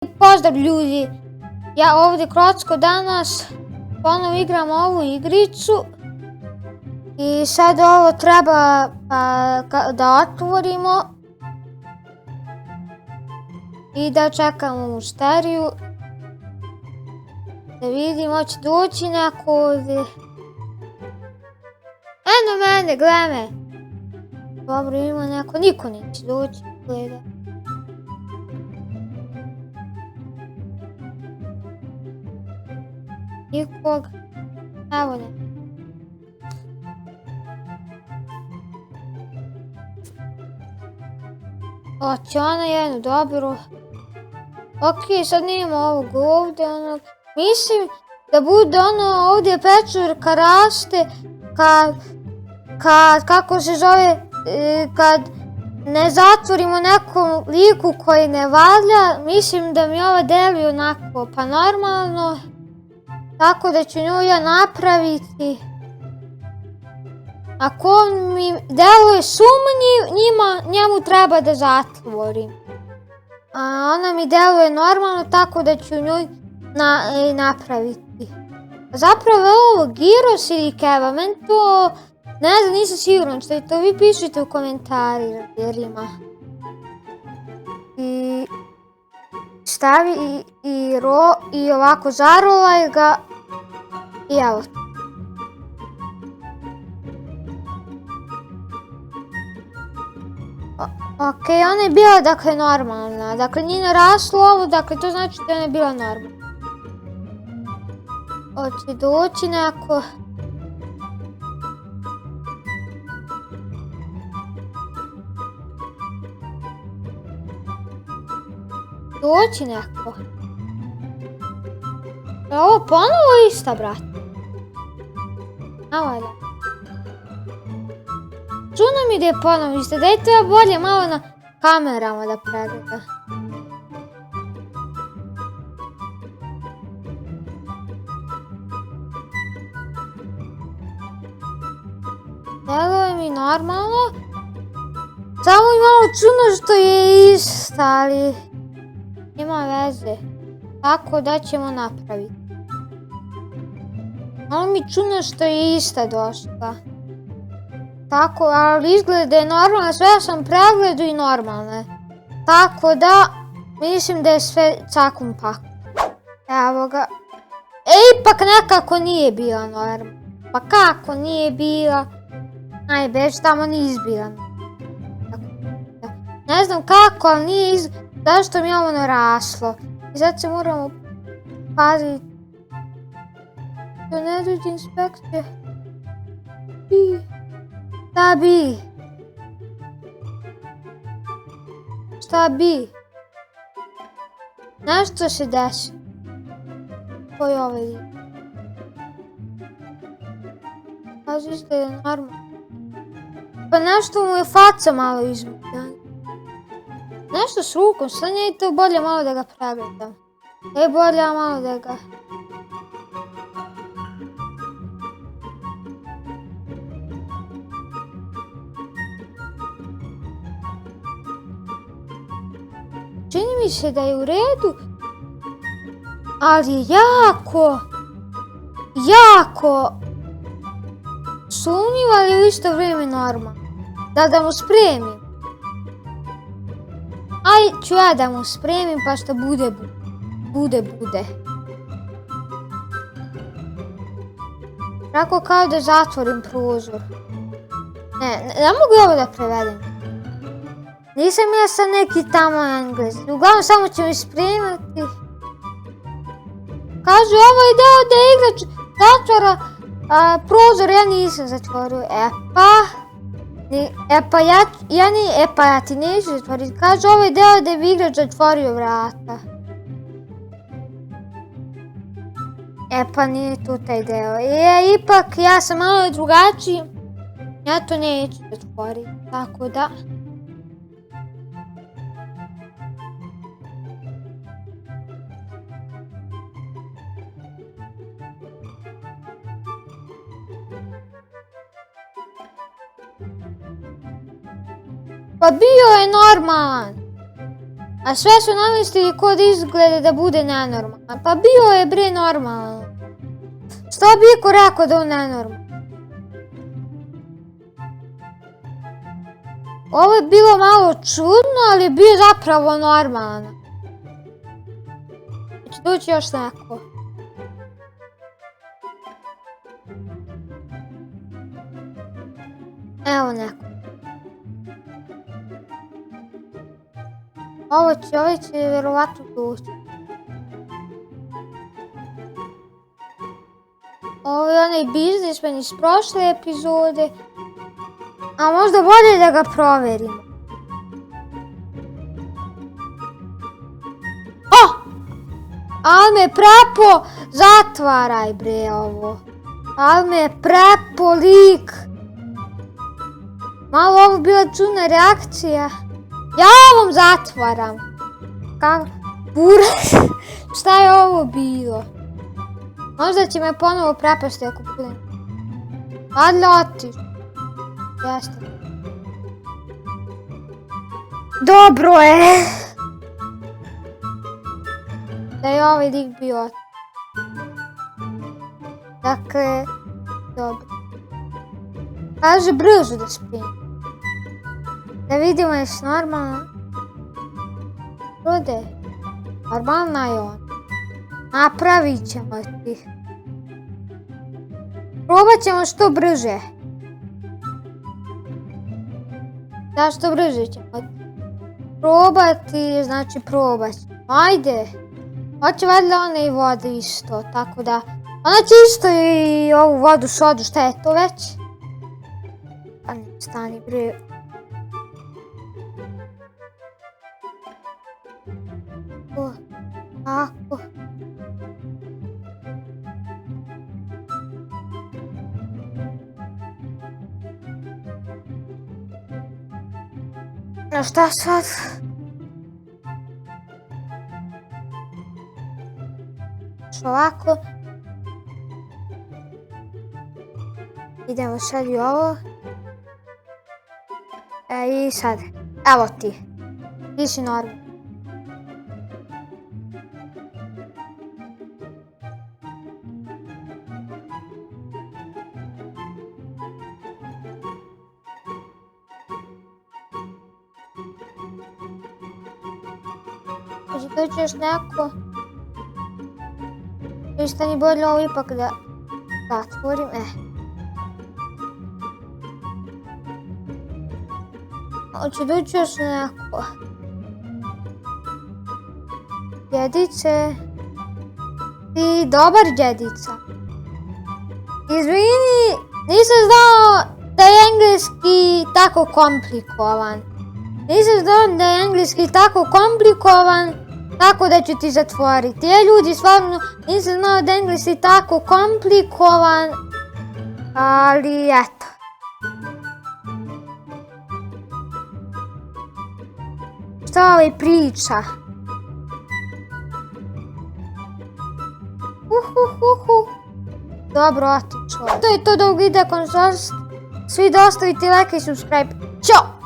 Pozdrav ljudi, ja ovdje Krocko danas ponovo igram ovu igricu i sad ovo treba da otvorimo i da čekamo mušteriju, da vidimo hoće doći neko ovdje. Eno mene, gle me. Dobro, ima neko, niko neće doći, gleda. Nikog, evo ne. Oće ona jednu dobru. Ok, sad nijemo ovog ovdje, onog. Mislim da bude ono ovdje pečurka raste kako se zove, kad ne zatvorimo nekom liku koji ne valja. Mislim da mi ova deluje onako pa normalno. Tako da ću nju ja napraviti. Ako on mi deluje sumnjiv, njemu treba da zatvorim. A ona mi deluje normalno, tako da ću nju napraviti. Zapravo je ovo gyros ili kebab, meni to ne znam, nisam sigurna što je to, vi pišite u komentarima. I stavi i ovako zarolaj ga i evo. Ok, ona je bila dakle normalna, dakle nije naraslo ovo, dakle to znači da ona je bila normalna. Hoće doći neko. Doći neko. Je ovo ponovo ista, brate? Malo da. Čuna mi da je ponovo ista, dajte ja bolje malo na kamerama da pregleda. Deluje mi normalno. Samo mi malo čudno što je ista, ali nema veze. Tako da ćemo napraviti. Malo mi čudno što je ista došla. Tako, ali izgleda da je normalna, sve sam pregledu i normalna je. Tako da, mislim da je sve cakum pak. Evo ga. Ipak nekako nije bila normalna. Pa kako nije bila? Aj, već tamo nije izbila. Ne znam kako, ali nije zašto mi je ovo naraslo. I sad se moramo paziti da ne dođe inspekcija. Šta bi? Šta bi? Nešto se desi. Ko je ovaj lik? Kaži izgleda normalno. Pa nešto mu je faca malo izmutljena. Nešto s rukom, sad nije to bolje malo da ga pregledam. Je bolje malo da ga... Čini mi se da je u redu, ali je jako sumnjiv, ali u isto vrijeme normalno. Da mu spremim. Aj, ću ja da mu spremim pa što bude. Tako kao da zatvorim prozor. Ne mogu ovo da prevedem. Nisam ja sad neki tamo Englez. Uglavnom samo ću mi spremati. Kaže, ovo je deo da igrač zatvora prozor, ja nisam zatvorio. Ja ti neću zatvoriti. Kaže, ovo je deo da bi igrač zatvorio vrata. Pa nije tu taj deo. Ipak, ja sam malo drugačiji. Ja to neću zatvoriti, tako da... Pa bio je normalan. A sve su namestili kod izgleda da bude nenormalan. Pa bio je bre normalan. Što bi iko rekao da on nenormalan? Ovo je bilo malo čudno, ali je bio zapravo normalan. Će doći još neko. Evo neko. Ovaj će vjerovatno doći. Ovo je onaj biznismen iz prošle epizode. A možda bolje da ga provjerimo. Al me prepo, zatvaraj bre ovo. Al me prepo lik. Malo ovo bila čudna reakcija. Ja ovom zatvaram. Kako? Buras. Šta je ovo bilo? Možda će me ponovo prepasti ako budem. Adle otiš. Jeste. Dobro je. Da je ovaj lik bio otiš. Dakle, dobro. Kaže brzo da spim. Da vidimo jesi normalno. Rude, normalna je on. Napravit ćemo ti. Probat ćemo što brže. Da, što brže ćemo probati, znači probat ćemo. Ajde. Hoće valjda ona i voda isto, tako da. Ona će isto i ovu vodu, sodu, šta je to već? Pa ne, stani bre. Tako. A šta sad? Ovako. Idemo sad i ovo. I sad. Evo ti. Ti si normalno. Hoće doći još neko. Ništa ni bolje ovo ipak da zatvorim. Hoće doći još neko. Djedice. Ti dobar djedica. Izvini, nisam znao da je engleski tako komplikovan. Nisam znao da je engleski tako komplikovan, tako da ću ti zatvoriti. Ljudi, stvarno nisam znao da je engleski tako komplikovan, ali eto. Šta ovaj priča? Dobro, otišlo. To je to da ugide konzolst. Svi da ostavite like i subscribe. Ćao!